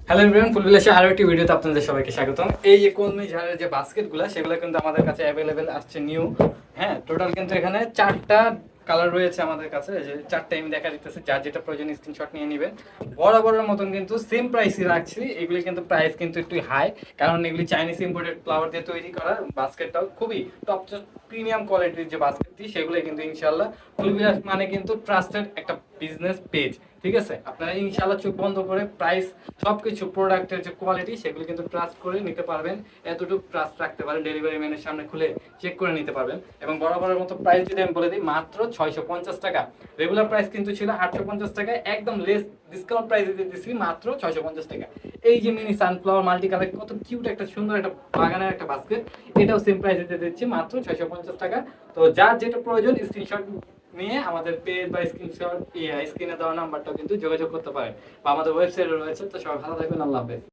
Hello everyone, ফুল ভিলেজে আরও একটি ভিডিওতে আপনাদের সবাইকে স্বাগতম। এই যে কলমি ঝাড়ের যে বাস্কেটগুলো সেগুলো কিন্তু আমাদের কাছে অ্যাভেলেবেল আসছে নিউ। হ্যাঁ, টোটাল কিন্তু এখানে 4টা কালার রয়েছে আমাদের কাছে। যে 4টা আমি দেখা দিতেছি, যার যেটা প্রয়োজন স্ক্রিনশট নিয়ে নেবেন। বরাবরের মতন কিন্তু সেম প্রাইসই রাখছি। এগুলি কিন্তু প্রাইস কিন্তু একটু হাই, কারণ এগুলি চাইনিজ ইম্পোর্টেড ফ্লাওয়ার দিয়ে তৈরি করা। বাস্কেটটাও খুবই টপ প্রিমিয়াম কোয়ালিটির যে বাস্কেটটি, সেগুলো কিন্তু ইনশাল্লাহ ফুল ভিলেজ মানে কিন্তু ট্রাস্টেড একটা বিজনেস পেজ। ঠিক আছে, আপনারা ইনশাল্লাহ চোখ বন্ধ করে প্রাইস সবকিছু প্রোডাক্টের যে কোয়ালিটি সেগুলো কিন্তু ট্রাস্ট করে নিতে পারবেন। এতটুকু ট্রাস্ট রাখতে পারেন, ডেলিভারি ম্যানের সামনে খুলে চেক করে নিতে পারবেন। এবং বরাবরের মতো প্রাইস যদি আমি বলে দিই, মাত্র 650 টাকা। রেগুলার প্রাইস কিন্তু ছিল 850 টাকায়, একদম লেস ডিসকাউন্ট প্রাইস দিতেছি মাত্র 650 টাকা। এই যে মিনি সানফ্লাওয়ার মাল্টি কালার, কত কিউট একটা সুন্দর একটা বাগানের একটা বাস্কেট, এটাও সেম প্রাইস দিচ্ছি মাত্র 650 টাকা। তো যার যেটা প্রয়োজন স্ক্রিনশট নিয়ে আমাদের পেজ বা স্ক্রিনে দেওয়া নাম্বারটাও কিন্তু যোগাযোগ করতে পারেন, বা আমাদের ওয়েবসাইটে রয়েছে। তো সবাই ভালো থাকবেন, আল্লাহ হাফেজ।